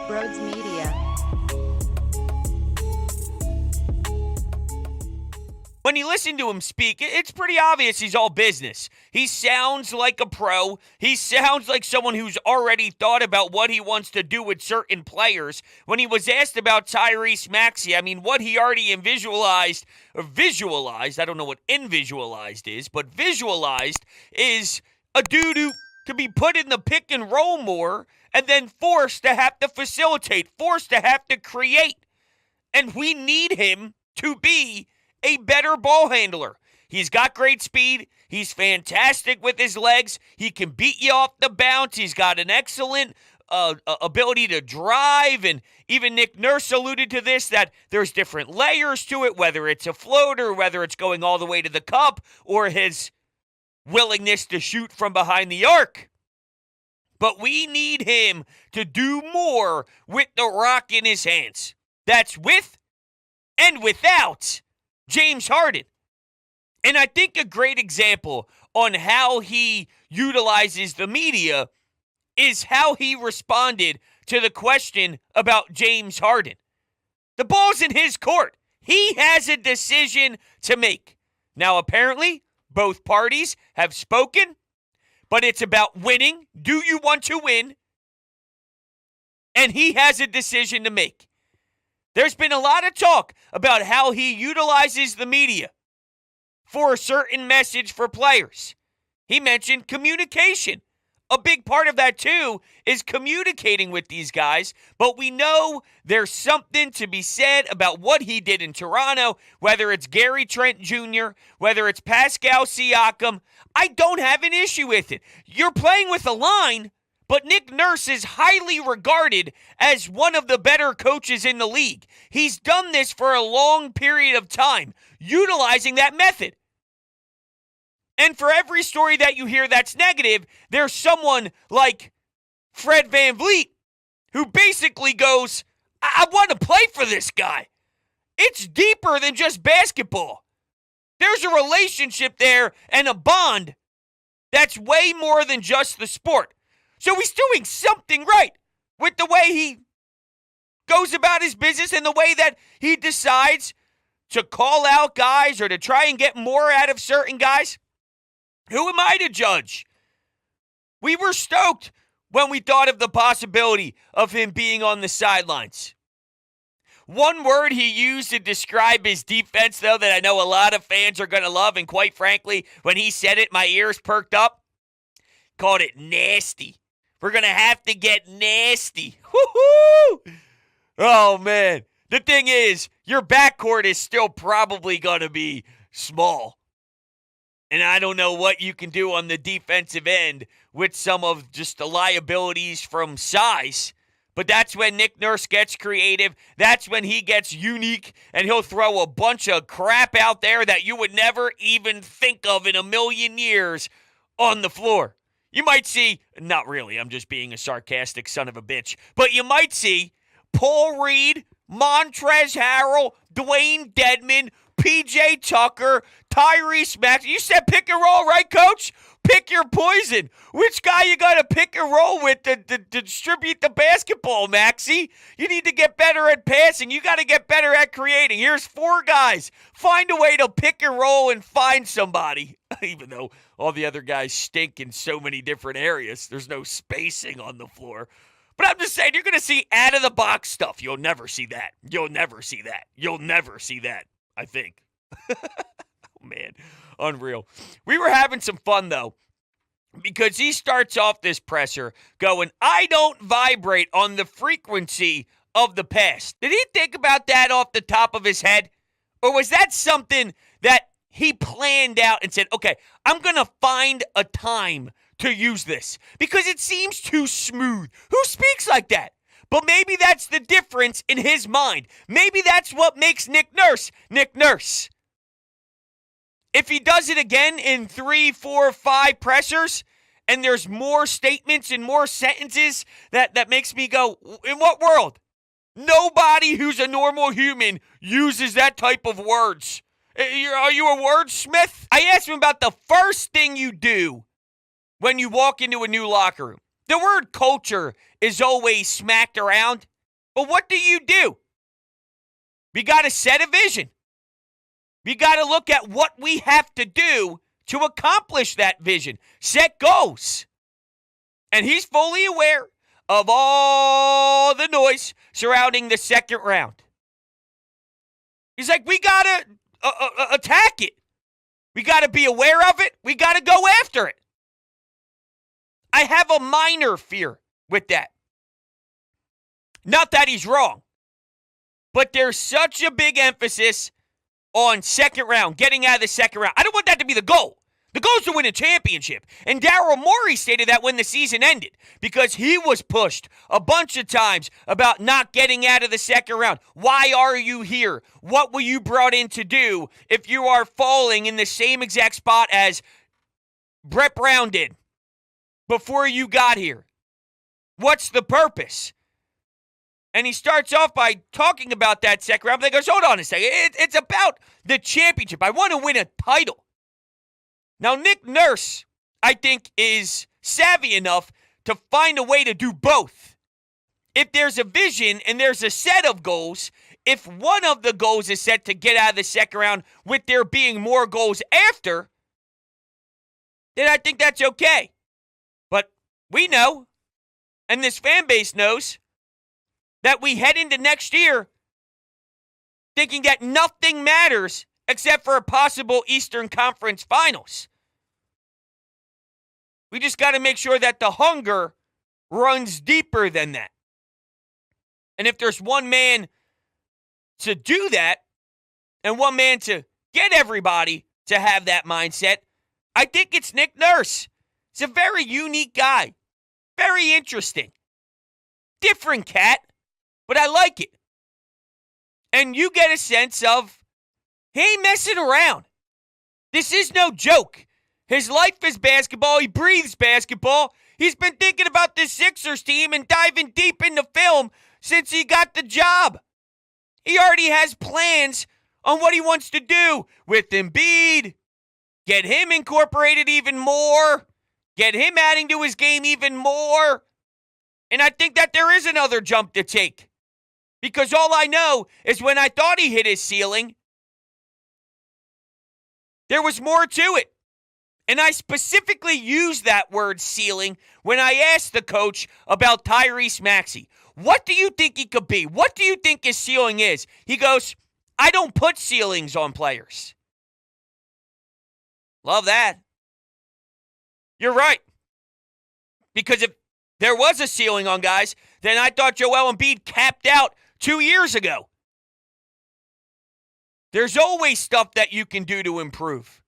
Brodes Media. When you listen to him speak, it's pretty obvious he's all business. He sounds like a pro. He sounds like someone who's already thought about what he wants to do with certain players. When he was asked about Tyrese Maxey, I mean, what he already visualized, I don't know what invisualized is, but visualized is a dude who could be put in the pick and roll more and then forced to have to facilitate, forced to have to create. And we need him to be a better ball handler. He's got great speed. He's fantastic with his legs. He can beat you off the bounce. He's got an excellent ability to drive. And even Nick Nurse alluded to this, that there's different layers to it, whether it's a floater, whether it's going all the way to the cup, or his willingness to shoot from behind the arc. But we need him to do more with the rock in his hands. That's with and without James Harden. And I think a great example on how he utilizes the media is how he responded to the question about James Harden. The ball's in his court. He has a decision to make. Now, apparently, both parties have spoken, but it's about winning. Do you want to win? And he has a decision to make. There's been a lot of talk about how he utilizes the media for a certain message for players. He mentioned communication. A big part of that, too, is communicating with these guys. But we know there's something to be said about what he did in Toronto, whether it's Gary Trent Jr., whether it's Pascal Siakam. I don't have an issue with it. You're playing with a line, but Nick Nurse is highly regarded as one of the better coaches in the league. He's done this for a long period of time, utilizing that method. And for every story that you hear that's negative, there's someone like Fred VanVleet who basically goes, I want to play for this guy. It's deeper than just basketball. There's a relationship there and a bond that's way more than just the sport. So he's doing something right with the way he goes about his business and the way that he decides to call out guys or to try and get more out of certain guys. Who am I to judge? We were stoked when we thought of the possibility of him being on the sidelines. One word he used to describe his defense, though, that I know a lot of fans are going to love, and quite frankly, when he said it, my ears perked up, called it nasty. We're going to have to get nasty. Woo-hoo! Oh, man. The thing is, your backcourt is still probably going to be small. And I don't know what you can do on the defensive end with some of just the liabilities from size. But that's when Nick Nurse gets creative. That's when he gets unique, and he'll throw a bunch of crap out there that you would never even think of in a million years on the floor. You might see, not really, I'm just being a sarcastic son of a bitch, but you might see Paul Reed, Montrezl Harrell, Dwayne Dedmon, PJ Tucker, Tyrese Maxey. You said pick and roll, right, Coach? Pick your poison. Which guy you got to pick and roll with to distribute the basketball, Maxey? You need to get better at passing. You got to get better at creating. Here's 4 guys. Find a way to pick and roll and find somebody. Even though all the other guys stink in so many different areas. There's no spacing on the floor. But I'm just saying, you're going to see out-of-the-box stuff. You'll never see that. You'll never see that. You'll never see that, I think. Oh, man. Unreal. We were having some fun, though, because he starts off this presser going, I don't vibrate on the frequency of the past. Did he think about that off the top of his head? Or was that something that he planned out and said, okay, I'm going to find a time to use this because it seems too smooth? Who speaks like that? But maybe that's the difference in his mind. Maybe that's what makes Nick Nurse Nick Nurse. If he does it again in 3, 4, 5 pressers, and there's more statements and more sentences that makes me go, in what world? Nobody who's a normal human uses that type of words. Are you a wordsmith? I asked him about the first thing you do when you walk into a new locker room. The word culture is always smacked around. But what do? We got to set a vision. We got to look at what we have to do to accomplish that vision. Set goals. And he's fully aware of all the noise surrounding the second round. He's like, we got to attack it. We got to be aware of it. We got to go after it. I have a minor fear with that. Not that he's wrong, but there's such a big emphasis on second round, getting out of the second round. I don't want that to be the goal. The goal is to win a championship. And Daryl Morey stated that when the season ended because he was pushed a bunch of times about not getting out of the second round. Why are you here? What were you brought in to do if you are falling in the same exact spot as Brett Brown did before you got here? What's the purpose? And he starts off by talking about that second round, but he goes, hold on a second. It's about the championship. I want to win a title. Now, Nick Nurse, I think, is savvy enough to find a way to do both. If there's a vision and there's a set of goals, if one of the goals is set to get out of the second round with there being more goals after, then I think that's okay. But we know, and this fan base knows, that we head into next year thinking that nothing matters except for a possible Eastern Conference Finals. We just got to make sure that the hunger runs deeper than that. And if there's one man to do that and one man to get everybody to have that mindset, I think it's Nick Nurse. He's a very unique guy. Very interesting. Different cat, but I like it. And you get a sense of, he ain't messing around. This is no joke. His life is basketball. He breathes basketball. He's been thinking about this Sixers team and diving deep into film since he got the job. He already has plans on what he wants to do with Embiid. Get him incorporated even more. Get him adding to his game even more. And I think that there is another jump to take. Because all I know is when I thought he hit his ceiling, there was more to it. And I specifically used that word ceiling when I asked the coach about Tyrese Maxey. What do you think he could be? What do you think his ceiling is? He goes, I don't put ceilings on players. Love that. You're right. Because if there was a ceiling on guys, then I thought Joel Embiid capped out 2 years ago. There's always stuff that you can do to improve.